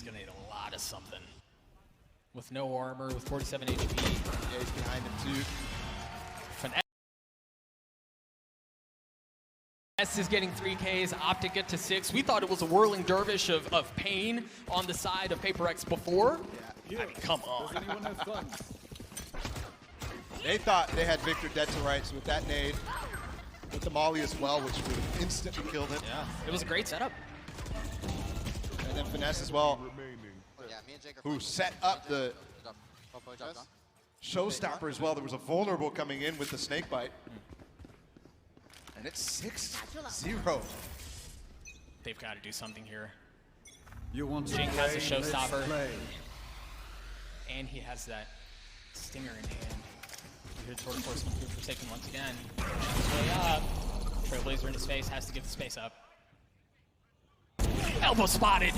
is going to need a lot of something. With no armor, with 47 HP. Yeah, he's behind him too. Finesse is getting 3Ks, OpTic get to 6. We thought it was a whirling dervish of pain on the side of PaperX before. Yeah. I mean, come on. They thought they had Victor dead to rights with that nade, with the molly as well, which would have instantly killed him. Yeah, it was a great setup. And then Finesse as well, who set up the showstopper as well. There was a vulnerable coming in with the snake bite. And it's 6-0. They've got to do something here. Jing has a showstopper. And he has that stinger in hand. You hear Torque Force come through Forsaken once again. Way up. Trailblazer in his face, has to give the space up. Elbow spotted!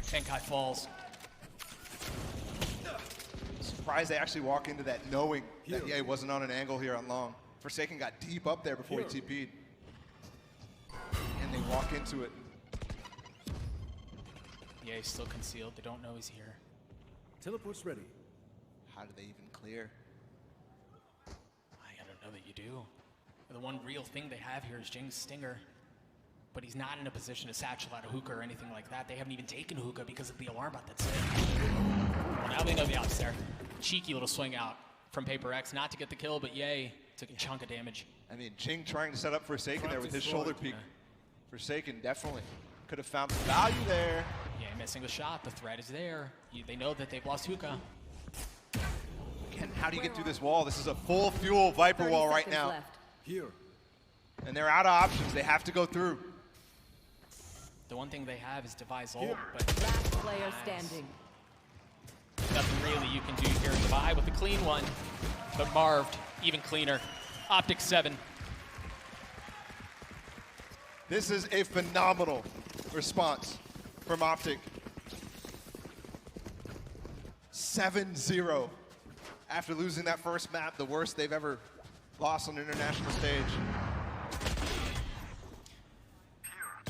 Tenkai falls. Surprised they actually walk into that knowing that he wasn't on an angle here on long. Forsaken got deep up there before he TP'd. And they walk into it. Yeah, he's still concealed. They don't know he's here. Teleport's ready. How do they even clear? I don't know that you do. The one real thing they have here is Jing's stinger. But he's not in a position to satchel out a hookah or anything like that. They haven't even taken hookah because of the alarm bot that's there. Well, now they know the ops there. Cheeky little swing out from PaperX, not to get the kill, but Yay took a chunk of damage. I mean, Jing trying to set up Forsaken there with his shoulder peek. Forsaken definitely could have found some value there. Yeah, missing the shot. The threat is there. They know that they've lost hookah. Again, how do you get through this wall? This is a full fuel Viper wall right now. Here. And they're out of options. They have to go through. The one thing they have is Devi's ult, but last player standing. Nothing really you can do here. Devi with the clean one, but Marved even cleaner. OpTic 7. This is a phenomenal response from OpTic. 7-0 after losing that first map, the worst they've ever lost on an international stage.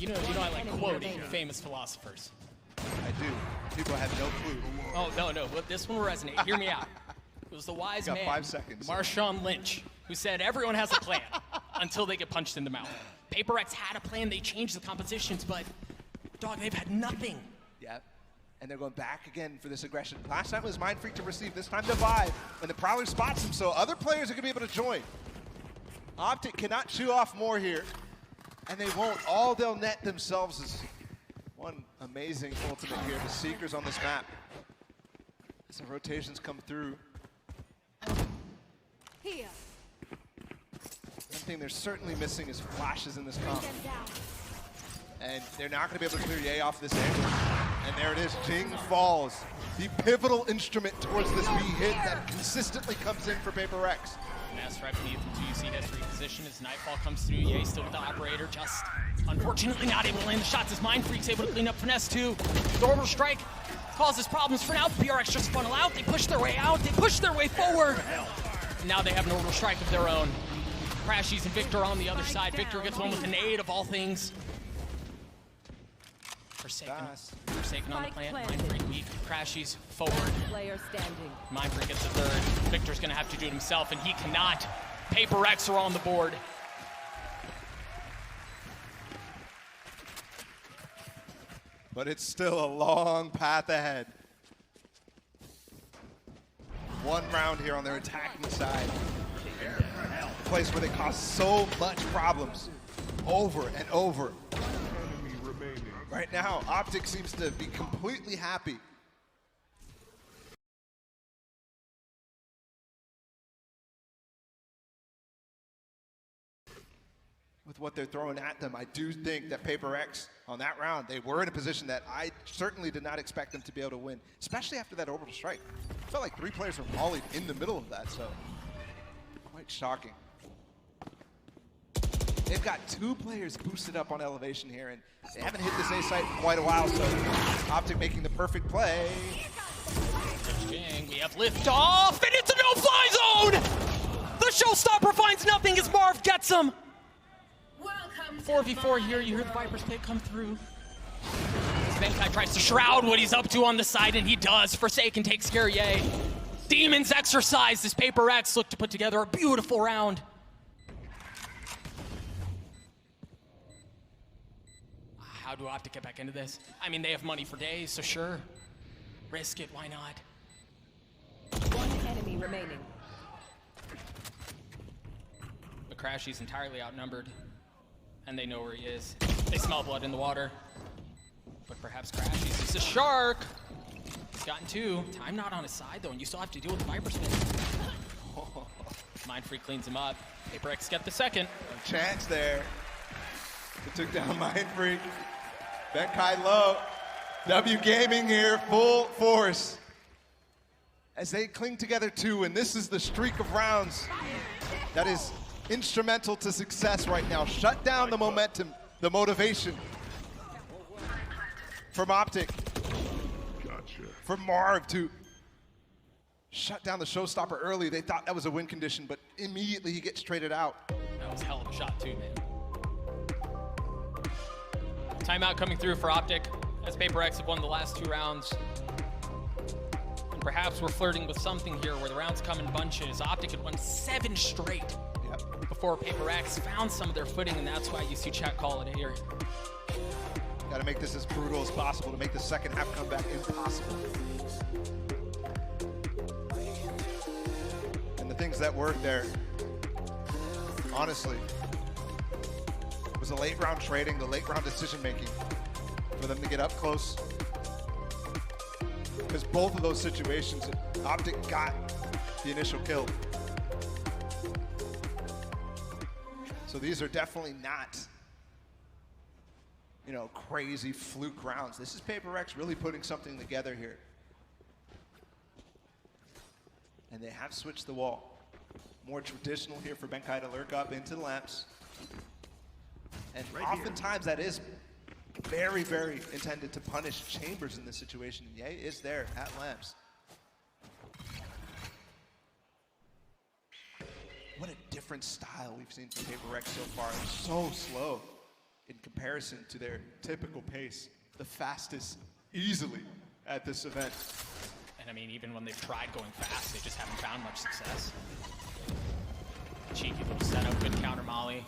You know I like quoting famous philosophers. I do. People have no clue. Oh, no, but this one will resonate. Hear me out. It was the wise man, 5 seconds. Marshawn Lynch, who said everyone has a plan until they get punched in the mouth. PaperX had a plan. They changed the compositions, but dog, they've had nothing. Yep. And they're going back again for this aggression. Last time it was Mind Freak to receive. This time Devi. When the Prowler spots him, so other players are going to be able to join. OpTic cannot chew off more here. And they won't. All they'll net themselves is one amazing ultimate here. The Seekers on this map. Some rotations come through. Here. One thing they're certainly missing is flashes in this comp. And they're not going to be able to clear Ye off this angle. And there it is. Jing falls. The pivotal instrument towards this B hit that consistently comes in for PaperX. Mass right beneath him, too. You see history position as Nightfall comes through. Ye still with the operator, just unfortunately not able to land the shots as Mind Freak's able to clean up Finesse too. The orbital strike causes problems for now. PRX just funnel out. They push their way out. They push their way forward. And now they have an orbital strike of their own. Crashies and Victor on the other side. Victor gets one with an aid of all things. Forsaken on the plant. Mind Freak weak. Crashies forward. Player standing. Mind Freak gets the third. Victor's gonna have to do it himself, and he cannot. PaperX are on the board. But it's still a long path ahead. One round here on their attacking side. A place where they cause so much problems over and over. Right now, OpTic seems to be completely happy. With what they're throwing at them, I do think that PaperX, on that round, they were in a position that I certainly did not expect them to be able to win, especially after that orbital strike. It felt like 3 players were mollied in the middle of that, so quite shocking. They've got 2 players boosted up on elevation here, and they haven't hit this A site in quite a while, so OpTic making the perfect play. We have liftoff, and it's a no-fly zone! The showstopper finds nothing as Marv gets him! 4v4 here, you hear the Viper's pick come through. Benkai tries to shroud what he's up to on the side, and he does. Forsaken takes care of Ye. Demons exercise as Paper X look to put together a beautiful round. How do OpTic get back into this? I mean, they have money for days, so sure. Risk it, why not? One enemy remaining. But Crashy's entirely outnumbered, and they know where he is. They smell blood in the water. But perhaps Crashy's is a shark. He's gotten 2. Time not on his side, though, and you still have to deal with the Viper Spin. Mindfreak cleans him up. Paper X get the second. A chance there. It took down Mindfreak. Benkai low. W Gaming here, full force. As they cling together too, and this is the streak of rounds that is instrumental to success right now. Shut down the momentum, the motivation. From OpTic. From Marv to shut down the showstopper early. They thought that was a win condition, but immediately he gets traded out. That was a hell of a shot too, man. Timeout coming through for OpTic as Paper X have won the last 2 rounds. And perhaps we're flirting with something here where the rounds come in bunches. OpTic had won 7 straight before Paper X found some of their footing, and that's why you see chat call it here. Got to make this as brutal as possible to make the second half comeback impossible. And the things that worked there, honestly, was the late round trading, the late round decision making for them to get up close. Because both of those situations, OpTic got the initial kill. So these are definitely not, you know, crazy fluke rounds. This is Paper X really putting something together here. And they have switched the wall. More traditional here for Benkai to lurk up into the lamps. And oftentimes that is very, very intended to punish Chambers in this situation. And Ye is there at lamps. What a different style we've seen from Paper X so far. So slow in comparison to their typical pace. The fastest easily at this event. And I mean, even when they've tried going fast, they just haven't found much success. Cheeky little setup, good counter molly.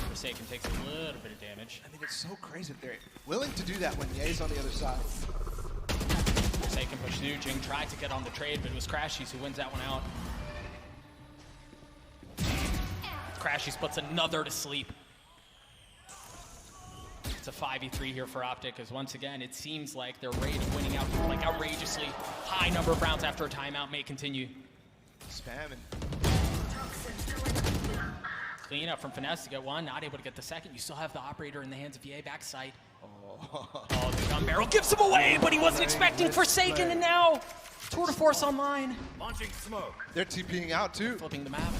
Forsaken takes a little bit of damage. I mean, it's so crazy that they're willing to do that when Ye's on the other side. Forsaken push through. Jing tried to get on the trade, but it was Crashies who wins that one out. Crashies puts another to sleep. It's a 5v3 here for OpTic, as once again, it seems like their rate of winning out, like outrageously high number of rounds after a timeout may continue. Spamming. Clean up from Finesse to get 1, not able to get the second. You still have the operator in the hands of Ye backside. Oh, the gun barrel gives him away, but he wasn't expecting Forsaken, and now Tour de Force online. Launching smoke. They're TPing out too. Flipping the map.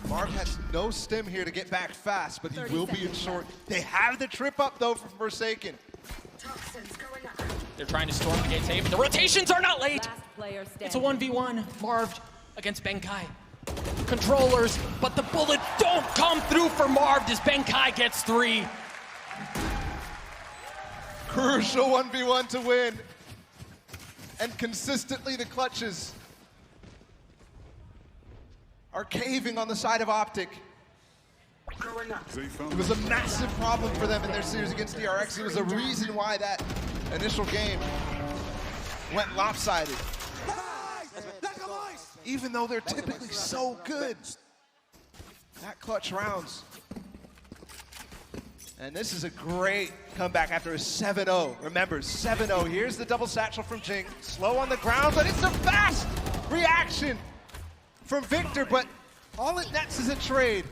Mark has no stim here to get back fast, but he will be in short. They have the trip up though from Forsaken. They're trying to storm the gate safe. The rotations are not late. Last player standing. It's a 1v1. Marv against Benkai. Controllers, but the bullets don't come through for Marv as Benkai gets 3. Crucial 1v1 to win. And consistently the clutches are caving on the side of OpTic. It was a massive problem for them in their series against DRX. It was a reason why that initial game went lopsided. Even though they're typically so good at clutch rounds. And this is a great comeback after a 7-0. Remember, 7-0. Here's the double satchel from Jing. Slow on the ground, but it's a fast reaction from Victor, but all it nets is a trade.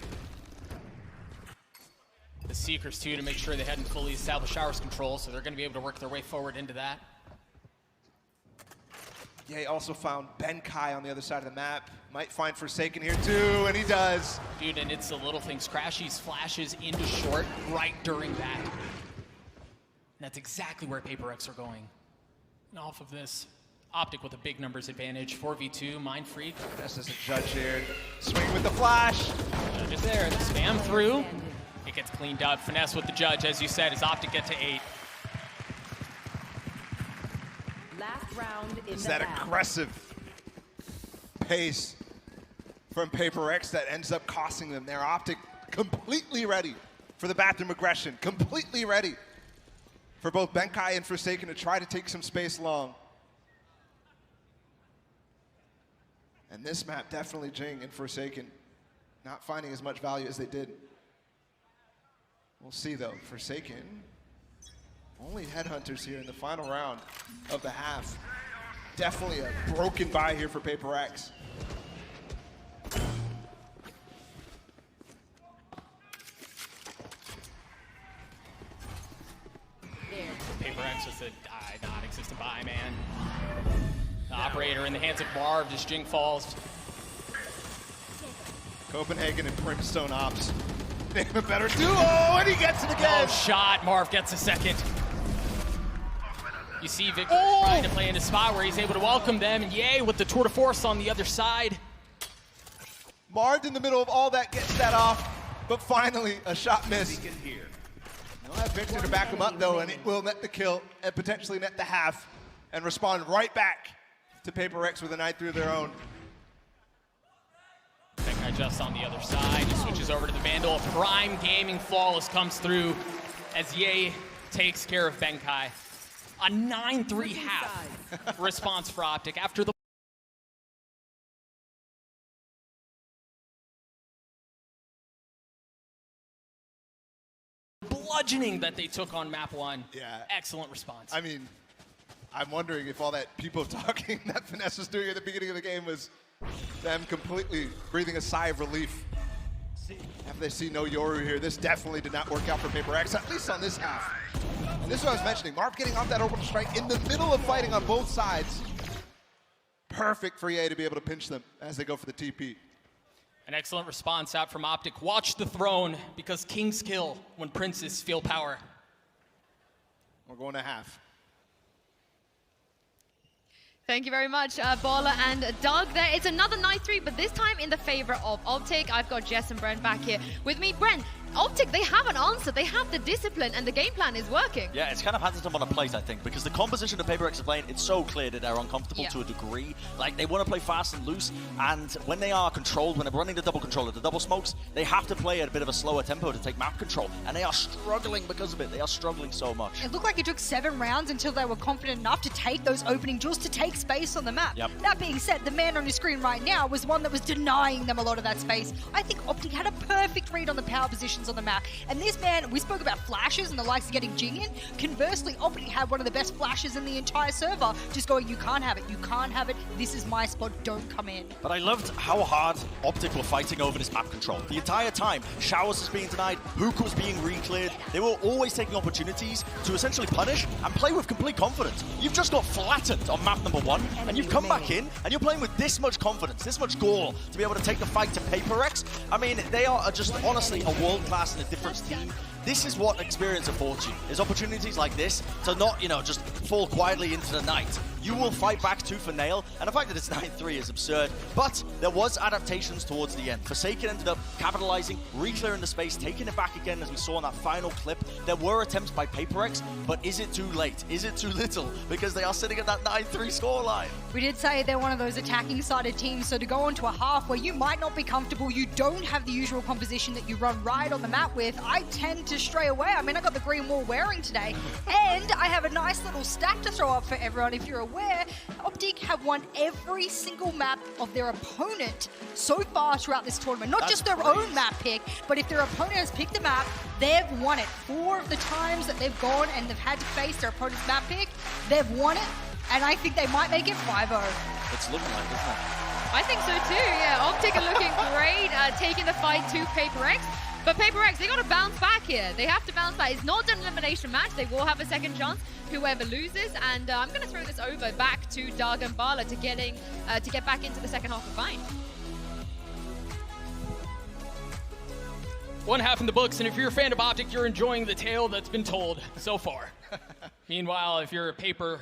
The Seekers, too, to make sure they hadn't fully established Showers control, so they're going to be able to work their way forward into that. Yeah, he also found Benkai on the other side of the map. Might find Forsaken here, too, and he does. Dude, and it's the little things. Crashies flashes into short right during that. And that's exactly where Paper X are going. And off of this, OpTic with a big numbers advantage. 4v2, Mindfreak. This is a judge here. Swing with the flash. Judge is there. The spam through. It gets cleaned up. Finesse with the judge, as you said, as OpTic get to 8. Last round in It's the that half. aggressive pace from Paper X that ends up costing them. Their OpTic completely ready for the bathroom aggression, completely ready for both Benkai and Forsaken to try to take some space long. And this map, definitely Jing and Forsaken not finding as much value as they did. We'll see though, Forsaken, only headhunters here in the final round of the half. Definitely a broken buy here for Paper X. Paper X with a non-existent buy, man. The operator in the hands of Marv, just Jing falls. Copenhagen and Brimstone Ops. They have a better duo, and he gets it again. Oh, shot. Marv gets a second. You see Victor trying to play in a spot where he's able to welcome them, and yay, with the tour de force on the other side. Marv in the middle of all that gets that off, but finally a shot missed. They'll have Victor to back him up though, and it will net the kill and potentially net the half and respond right back to Paper X with a 9-3 of their own. Benkai just on the other side, he switches over to the Vandal. Prime Gaming Flawless comes through as Ye takes care of Benkai. A 9-3 half response for OpTic after the bludgeoning that they took on map 1. Yeah. Excellent response. I mean, I'm wondering if all that people talking that Finesse was doing at the beginning of the game was them completely breathing a sigh of relief. After they see no Yoru here, this definitely did not work out for Paper X, at least on this half. And this is what I was mentioning, Marv getting off that orbital strike in the middle of fighting on both sides. Perfect for Ye to be able to pinch them as they go for the TP. An excellent response out from OpTic. Watch the throne, because kings kill when princes feel power. We're going to half. Thank you very much, Bala and Doug. There, it's another 9-3, but this time in the favor of OpTic. I've got Jess and Brent back here with me. Brent, OpTic, they have an answer. They have the discipline, and the game plan is working. Yeah, it's kind of handed them on a plate, I think, because the composition of Paper X are playing, it's so clear that they're uncomfortable to a degree. Like, they want to play fast and loose, and when they are controlled, when they're running the double controller, the double smokes, they have to play at a bit of a slower tempo to take map control, and they are struggling because of it. They are struggling so much. It looked like it took 7 rounds until they were confident enough to take those opening jewels, to take space on the map. Yep. That being said, the man on your screen right now was one that was denying them a lot of that space. I think OpTic had a perfect read on the power positions on the map. And this man, we spoke about flashes and the likes of getting Jing in. Conversely, OpTic had one of the best flashes in the entire server, just going, you can't have it, you can't have it, this is my spot, don't come in. But I loved how hard OpTic were fighting over this map control. The entire time, Showers was being denied, Hook was being re-cleared. They were always taking opportunities to essentially punish and play with complete confidence. You've just got flattened on map number 1, and you've come back in, and you're playing with this much confidence, this much gall to be able to take the fight to Paper X. I mean, they are just honestly a world-class and a different team. This is what experience affords you, is opportunities like this to not, just fall quietly into the night. You will fight back tooth and nail, and the fact that it's 9-3 is absurd, but there was adaptations towards the end. Forsaken ended up capitalizing, re-clearing the space, taking it back again as we saw in that final clip. There were attempts by Paper X, but is it too late? Is it too little? Because they are sitting at that 9-3 scoreline. We did say they're one of those attacking-sided teams, so to go on to a half where you might not be comfortable, you don't have the usual composition that you run right on the map with, I tend to stray away. I mean, I got the green wall wearing today, and I have a nice little stack to throw up for everyone. If you're aware, OpTic have won every single map of their opponent so far throughout this tournament. Not just their own map pick, but if their opponent has picked the map, they've won it. 4 of the times that they've gone and they've had to face their opponent's map pick, they've won it, and I think they might make it 5-0. It's looking like, isn't it? I think so too, yeah. OpTic are looking great, taking the fight to Paper X. But Paper X, they got to bounce back here. They have to bounce back. It's not an elimination match. They will have a second chance, whoever loses. And I'm going to throw this over back to Doug and Bala to get back into the second half of Vine. One half in the books, and if you're a fan of OpTic, you're enjoying the tale that's been told so far. Meanwhile, if you're a paper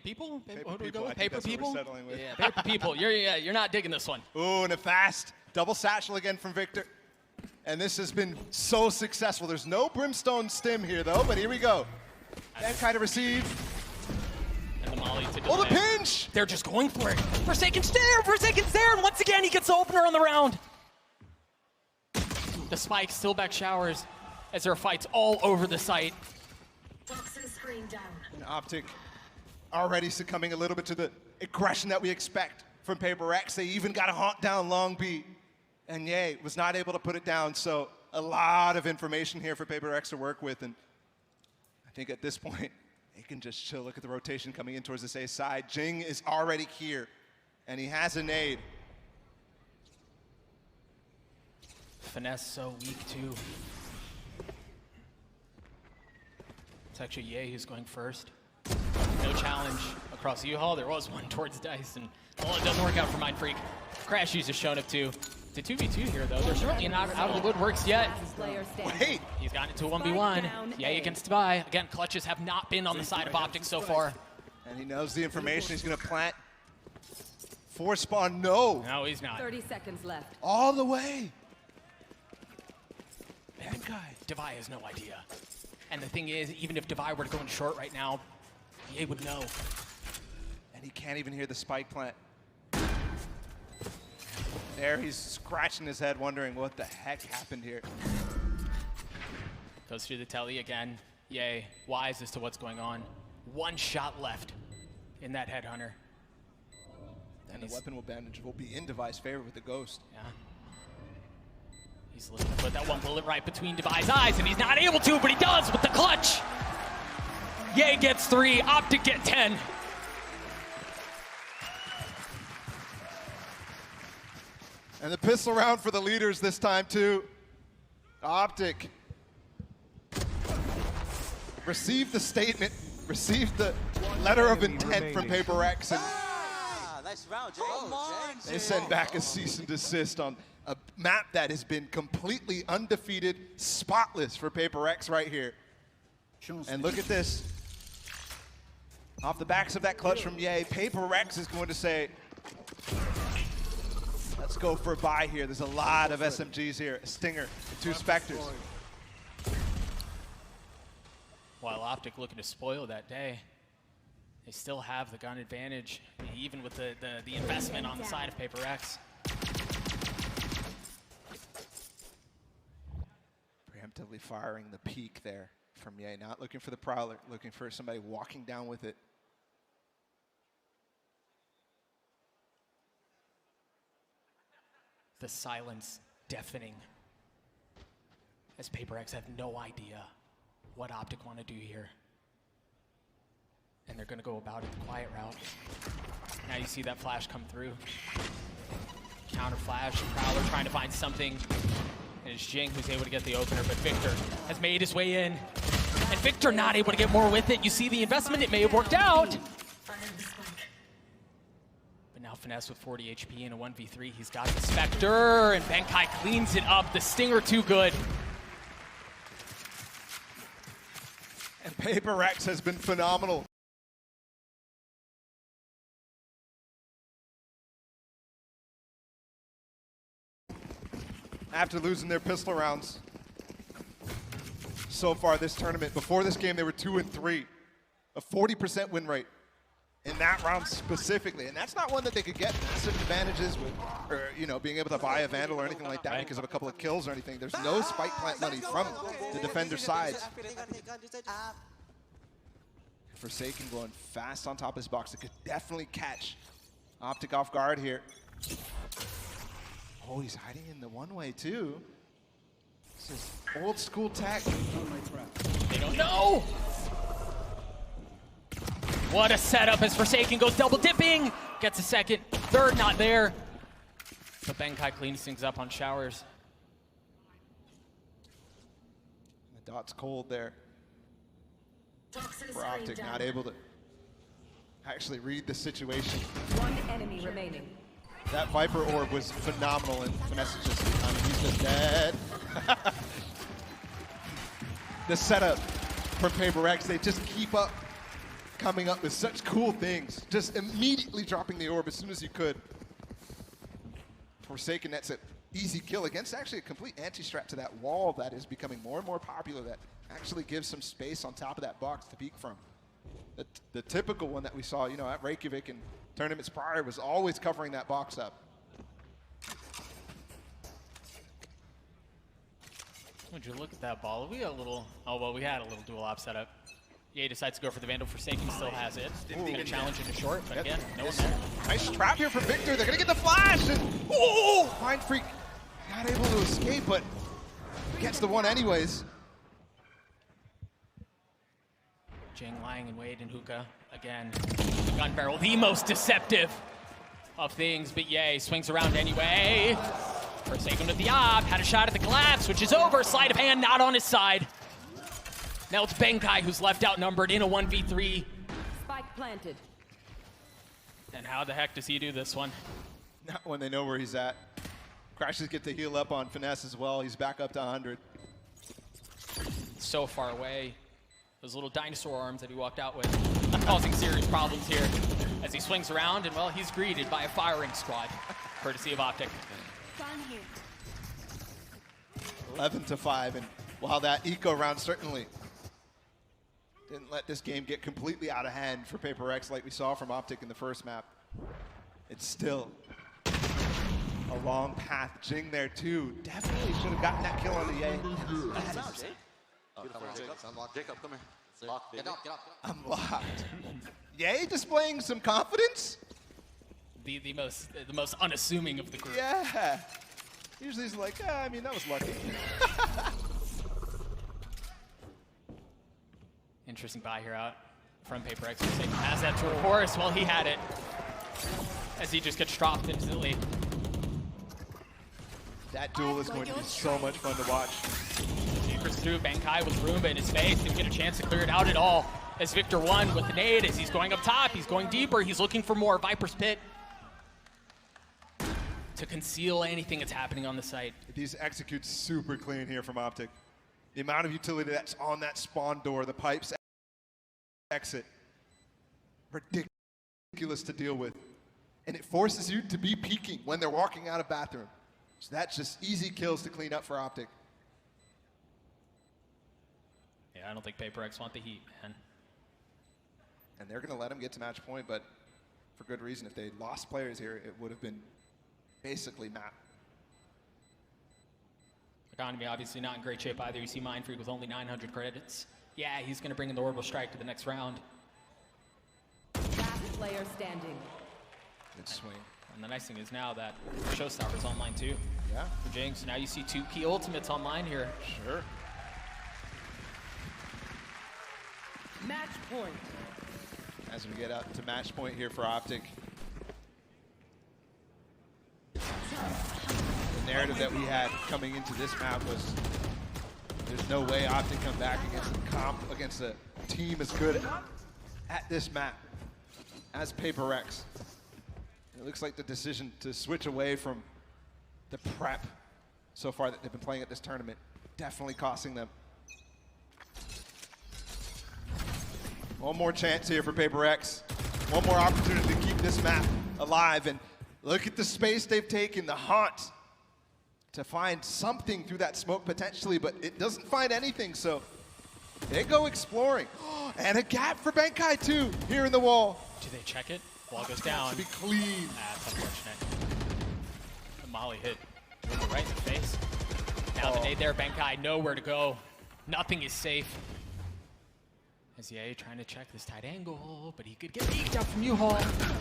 people? Paper people? Yeah, paper people. You're not digging this one. Ooh, and a fast double satchel again from Victor. And this has been so successful. There's no Brimstone stim here, though, but here we go. Benkai to receive. And the Molly to delay. Oh, the pinch! They're just going for it. Forsaken's there, and once again he gets the opener on the round. The spike still back Showers as there are fights all over the site. And OpTic already succumbing a little bit to the aggression that we expect from Paper X. They even got a haunt down Long B, and Ye was not able to put it down. So a lot of information here for Paper X to work with, and I think at this point they can just chill. Look at the rotation coming in towards this A side. Jing is already here, and he has a nade. Finesse so weak too. It's actually Ye who's going first. No challenge across U-Haul. There was one towards Dice, and well, it doesn't work out for Mindfreak. Crash U's just showing up too. It's a 2v2 here though. They're certainly not out of the woodworks yet. Wait! He's gotten into a 1v1. Ye against Dubai. Again, clutches have not been on the side of OpTic so far. And he knows the information. He's going to plant. Force spawn, no. No, he's not. 30 seconds left. All the way. Bad guy. Dubai has no idea. And the thing is, even if Dubai were to go in short right now, Ye would know. And he can't even hear the spike plant. There, he's scratching his head, wondering what the heck happened here. Goes through the telly again. Ye, wise as to what's going on. One shot left in that Headhunter. And the weapon advantage will be in Devi's favor with the Ghost. Yeah. He's looking to put that one bullet right between Devi's eyes, and he's not able to, but he does with the clutch. Ye gets 3, OpTic get 10. And the pistol round for the leaders this time too. OpTic received the statement, received the letter of intent from Paper X, and nice round, Jay. they send back a cease and desist on a map that has been completely undefeated, spotless for Paper X right here. And look at this. Off the backs of that clutch from Ye, Paper X is going to say, let's go for a buy here. There's a lot of SMGs here. A Stinger, 2 Spectres. While OpTic looking to spoil that day, they still have the gun advantage, even with the investment on the side of Paper X. Preemptively firing the peak there from Ye. Not looking for the Prowler, looking for somebody walking down with it. The silence deafening, as Paper X have no idea what OpTic want to do here. And they're going to go about it the quiet route. Now you see that flash come through. Counter flash, Prowler trying to find something. And it's Jing who's able to get the opener, but Victor has made his way in. And Victor not able to get more with it. You see the investment, it may have worked out. But now Finesse with 40 HP in a 1v3. He's got the Spectre, and Benkai cleans it up. The Stinger too good. And Paper X has been phenomenal. After losing their pistol rounds so far this tournament, before this game they were 2-3, a 40% win rate in that round specifically, and that's not one that they could get massive advantages with, or being able to buy a Vandal or anything like that because of a couple of kills or anything. There's no spike plant money from the defender sides. Forsaken going fast on top of his box. It could definitely catch OpTic off guard here. Oh, he's hiding in the one-way too. This is old school tech. They don't know. What a setup as Forsaken goes double dipping. Gets a second, third not there. But Benkai cleans things up on Showers. The dot's cold there. For OpTic, not able to actually read the situation. One enemy remaining. That Viper orb was phenomenal, and Finesse is just, he's just dead. The setup from Paper X, they just keep up coming up with such cool things. Just immediately dropping the orb as soon as you could. Forsaken, that's an easy kill against actually a complete anti-strat to that wall that is becoming more and more popular that actually gives some space on top of that box to peek from. The typical one that we saw, you know, at Reykjavik and tournaments prior was always covering that box up. Would you look at that ball? We got a little, oh, well, we had a little dual op setup. Ye decides to go for the Vandal. Forsaken still has it. Gonna challenge into short, but again, no one there. Nice trap here from Victor. They're gonna get the flash, and oh, Mind Freak not able to escape, but gets the one anyways. Jing, Lang, and Wade and Hookah again. The gun barrel, the most deceptive of things, but Ye swings around anyway. Forsaken with the op, had a shot at the collapse, which is over. Sleight of hand, not on his side. Now it's Benkai who's left outnumbered in a 1v3. Spike planted. And how the heck does he do this one? Not when they know where he's at. Crashes get to heal up on Finesse as well. He's back up to 100. So far away. Those little dinosaur arms that he walked out with, causing serious problems here as he swings around, and well, he's greeted by a firing squad, courtesy of OpTic. 11-5, and while that eco round certainly didn't let this game get completely out of hand for Paper X like we saw from OpTic in the first map, it's still a long path. Jing there too. Definitely should have gotten that kill on the Ye. Jacob, come here. Lock, get up. Unlocked. Ye displaying some confidence? The most unassuming of the group. Yeah. Usually he's like, I mean, that was lucky. Interesting buy here out from Paper X. Has that to a chorus. Well, he had it as he just gets dropped instantly. That duel is going to be so much fun to watch. Chambers through, Benkai with Roomba in his face. Didn't get a chance to clear it out at all. As Victor won with the nade, as he's going up top, he's going deeper, he's looking for more. Viper's Pit to conceal anything that's happening on the site. These executes super clean here from OpTic. The amount of utility that's on that spawn door, the pipes exit, ridiculous to deal with. And it forces you to be peeking when they're walking out of bathroom. So that's just easy kills to clean up for OpTic. Yeah, I don't think Paper X want the heat, man. And they're going to let him get to match point, but for good reason. If they lost players here, it would have been basically map. Economy obviously not in great shape either. You see Mind Freak with only 900 credits. Yeah, he's going to bring in the Orbital Strike to the next round. Last player standing. Good swing. And the nice thing is now that Showstopper's online too. Yeah. For Jing, so now you see 2 key ultimates online here. Sure. Match point. As we get up to match point here for OpTic. The narrative that we had coming into this map was there's no way OpTic come back against a team as good at this map as Paper X. It looks like the decision to switch away from the prep so far that they've been playing at this tournament definitely costing them. One more chance here for Paper X. One more opportunity to keep this map alive. And look at the space they've taken, the haunt, to find something through that smoke potentially, but it doesn't find anything, so they go exploring. And a gap for Benkai too, here in the wall. Do they check it? Wall goes down. To be clean. That's unfortunate. The Molly hit right in the face. Now the nade there, Benkai nowhere to go. Nothing is safe. As Ye trying to check this tight angle, but he could get leaked out from U-Haul.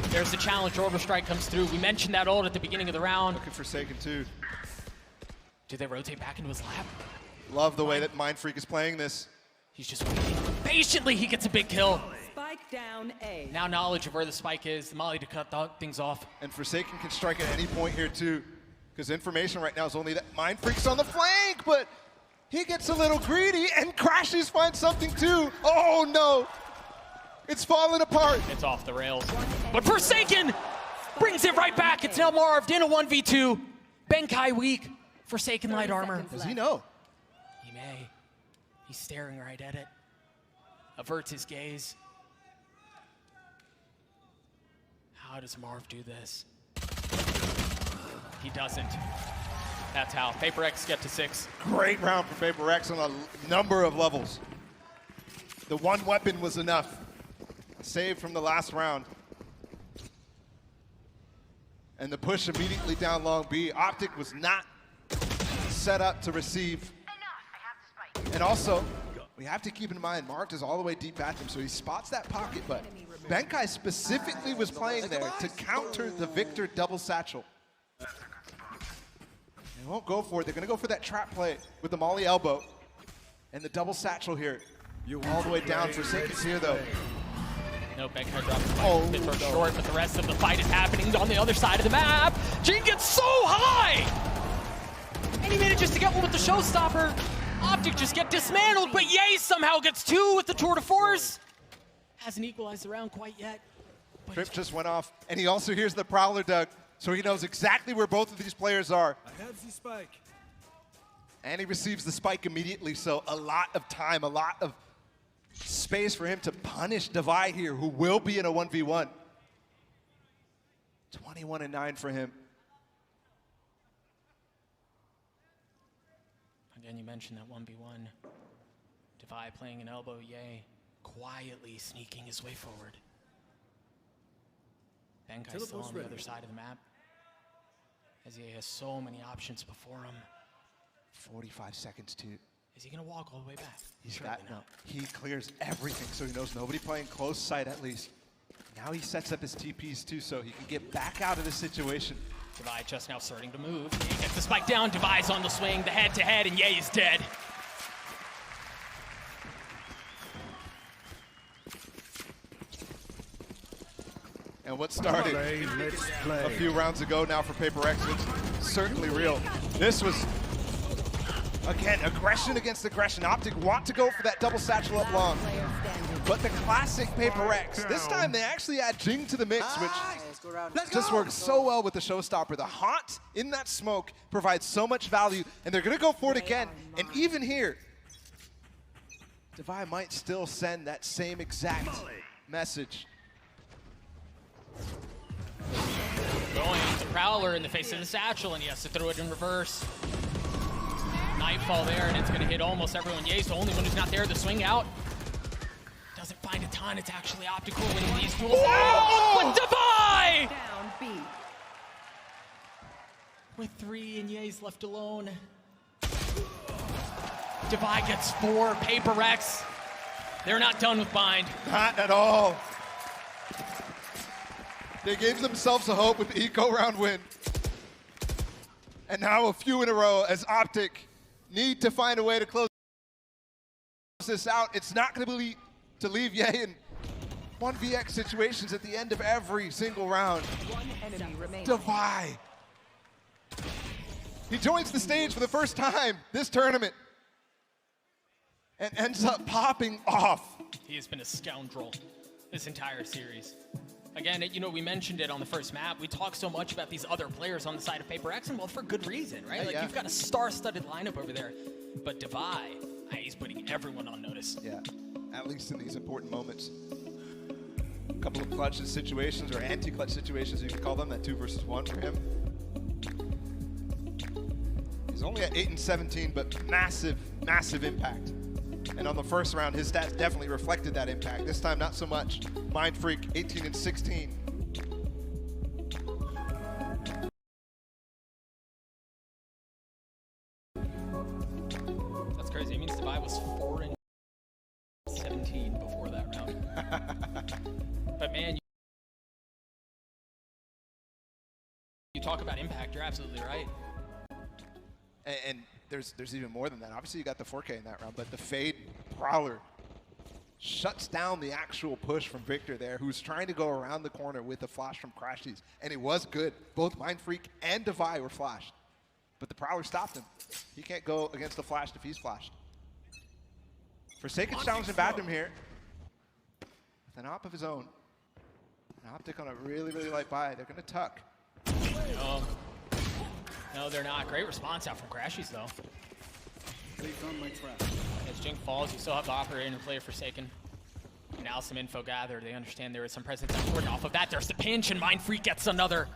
There's the challenge, Orbital Strike comes through. We mentioned that ult at the beginning of the round. Looking for Forsaken too. Do they rotate back into his lap? Love the way that Mind Freak is playing this. He's just waiting. Patiently, he gets a big kill. Spike down A. Now knowledge of where the spike is, the Molly to cut things off. And Forsaken can strike at any point here too, because information right now is only that Mind Freak's on the flank, but he gets a little greedy and Crashes finds something too. Oh no! It's falling apart. It's off the rails. But Forsaken brings it right back. It's now Marved in a 1v2. Benkai weak. Forsaken light armor. Does he know? He may. He's staring right at it. Averts his gaze. How does Marv do this? He doesn't. That's how. Paper X get to 6. Great round for Paper X on a number of levels. The one weapon was enough. Save from the last round. And the push immediately down long B. OpTic was not set up to receive. And also, we have to keep in mind, Marked is all the way deep bathroom, so he spots that pocket, but Benkai specifically was playing there to counter the Victor double satchel. They won't go for it. They're going to go for that trap play with the Molly elbow and the double satchel here. All the way down for Seconds here, though. No, Benkai drops the bit short, but the rest of the fight is happening on the other side of the map. Jing gets so high! And he manages to get one with the showstopper. OpTic just get dismantled, but Ye somehow gets two with the tour de force. Hasn't equalized the round quite yet. Trip just went off, and he also hears the Prowler, Doug, so he knows exactly where both of these players are. I have the spike. And he receives the spike immediately, so a lot of time, a lot of space for him to punish Devi here, who will be in a 1v1. 21-9 for him. Again, you mentioned that 1v1. Devi playing an elbow, Ye quietly sneaking his way forward. Benkai still on the other side of the map, as he has so many options before him. 45 seconds to... Is he going to walk all the way back? He's Surely got, no. not. He clears everything, so he knows nobody playing close sight at least. Now he sets up his TPs too, so he can get back out of this situation. Devi just now starting to move. Ye gets the spike down, Devi's on the swing, the head-to-head, and Ye is dead. And what started a few rounds ago now for Paper X is certainly real. This was, again, aggression against aggression. OpTic want to go for that double satchel up long. But the classic Paper X, this time they actually add Jing to the mix, which just works so well with the showstopper. The haunt in that smoke provides so much value, and they're going to go for it again. And even here, Devi might still send that same exact message. Going to Prowler in the face of the satchel, and he has to throw it in reverse. Nightfall there, and it's going to hit almost everyone. Ye's the only one who's not there. The swing out doesn't find a ton. It's actually Optical winning these duels. Oh! With Devi! Down B. With 3 and Ye's left alone. Devi gets 4. Paper X. They're not done with Bind. Not at all. They gave themselves a hope with the eco round win. And now a few in a row as OpTic need to find a way to close this out. It's not going to be to leave Ye in 1vx situations at the end of every single round. One enemy remaining. Devi. He joins the stage for the first time this tournament and ends up popping off. He has been a scoundrel this entire series. Again, you know, we mentioned it on the first map. We talk so much about these other players on the side of Paper X, and well, for good reason, right? Like, you've got a star-studded lineup over there. But Devi, he's putting everyone on notice. Yeah, at least in these important moments. A couple of clutch situations, or anti-clutch situations, you can call them, that 2 versus 1 for him. He's only at 8 and 17, but massive, massive impact. And on the first round, his stats definitely reflected that impact. This time, not so much. Mind Freak, 18 and 16. That's crazy. It means Devi was 4 and 17 before that round. But man, you talk about impact, you're absolutely right. And there's even more than that. Obviously, you got the 4K in that round, but the Fade Prowler shuts down the actual push from Victor there, who's trying to go around the corner with a flash from Crashies. And it was good. Both Mind Freak and Devi were flashed. But the Prowler stopped him. He can't go against the flash if he's flashed. Forsaken challenging Bathroom here with an op of his own. An OpTic on a really, really light buy. They're going to tuck. No, they're not. Great response out from Crashies, though. As Jing falls, you still have the operator in play of Forsaken. Now some info gathered. They understand there is some presence on board. Off of that, there's the pinch, and Mind Freak gets another.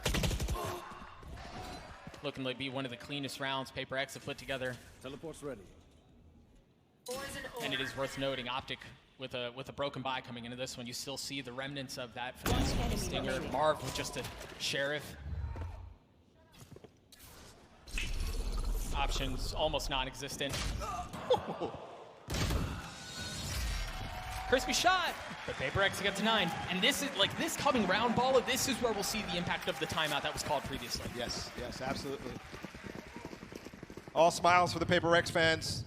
Looking to be one of the cleanest rounds Paper X have put together. Teleport's ready. And it is worth noting, OpTic with a broken bye coming into this one. You still see the remnants of that finesse with the stinger. Marv with just a sheriff. Options almost non-existent. Crispy shot, but Paper X gets a 9. And this is like this coming round ball. This is where we'll see the impact of the timeout that was called previously. Yes, yes, absolutely. All smiles for the Paper X fans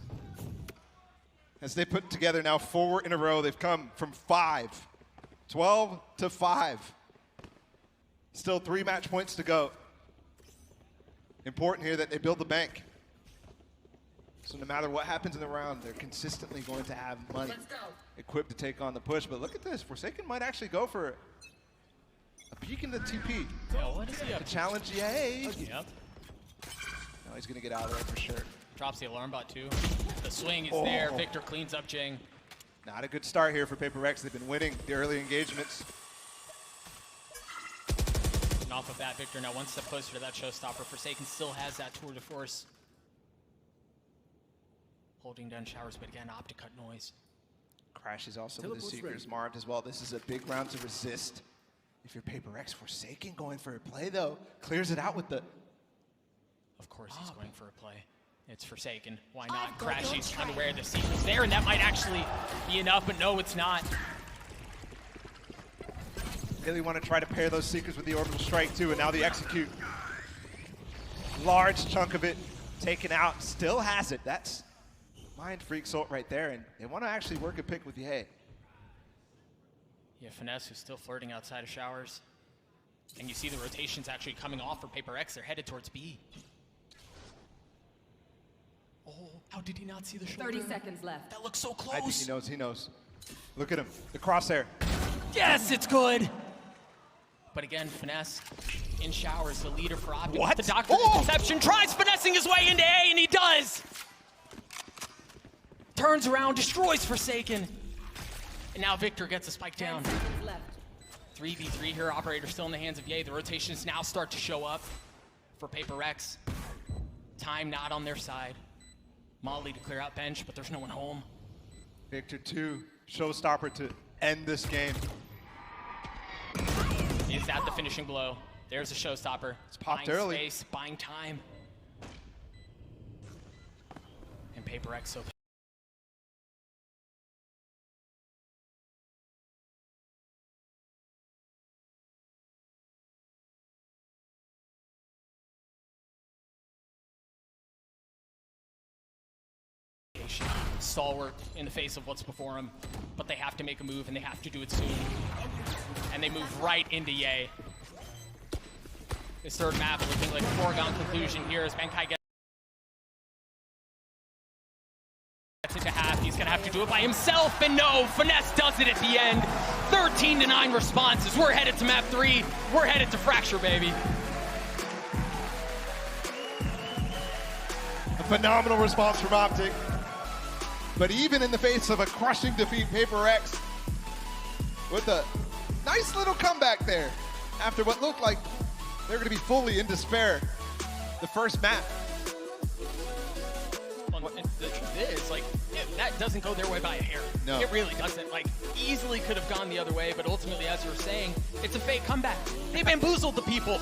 as they put together now 4 in a row. They've come from 12 to 5. Still 3 match points to go. Important here that they build the bank. So no matter what happens in the round, they're consistently going to have money equipped to take on the push. But look at this. Forsaken might actually go for a peek in the TP. Yeah, what is he up to challenge Yay. Yep. No, he's going to get out of there for sure. Drops the alarm bot too. The swing is there. Victor cleans up Jing. Not a good start here for Paper X. They've been winning the early engagements. And off of that, Victor now one step closer to that showstopper. Forsaken still has that tour de force. Holding down showers, but again, OpTic cut noise. Crashes also with the Seekers marked as well. This is a big round to resist. If you're Paper X, Forsaken going for a play though, clears it out with the... Of course he's going for a play. It's Forsaken. Why not? Crash, he's unaware the Seeker's there, and that might actually be enough, but no, it's not. Really want to try to pair those Seekers with the orbital strike too, and now the execute. Large chunk of it taken out, still has it. That's Mind Freak Salt right there, and they want to actually work a pick with Ye. Yeah, Finesse who's still flirting outside of showers. And you see the rotations actually coming off for Paper X. They're headed towards B. Oh, how did he not see the shoulder? 30 seconds left. That looks so close. I think he knows, he knows. Look at him, the crosshair. Yes, it's good. But again, Finesse in showers, the leader for OpTic. What? The Doctor of Deception tries finessing his way into A, and he does. Turns around, destroys Forsaken. And now Victor gets a spike down. 10 seconds left. 3v3 here, operator still in the hands of Ye. The rotations now start to show up for Paper X. Time not on their side. Molly to clear out bench, but there's no one home. Victor 2, showstopper to end this game. Is that the finishing blow? There's a showstopper. It's popped buying early. Space, buying time. And Paper X so stalwart in the face of what's before him, but they have to make a move and they have to do it soon. And they move right into Ye. This third map looking like a foregone conclusion here as Benkai gets into half. He's gonna have to do it by himself, and no, Finesse does it at the end. 13-9 responses. We're headed to map 3. We're headed to Fracture, baby. A phenomenal response from OpTic. But even in the face of a crushing defeat, Paper X with a nice little comeback there after what looked like they're going to be fully in despair the first map. Well, the truth is, like, that doesn't go their way by a hair. No. It really doesn't. Like, easily could have gone the other way, but ultimately, as you were saying, it's a fake comeback. They bamboozled the people.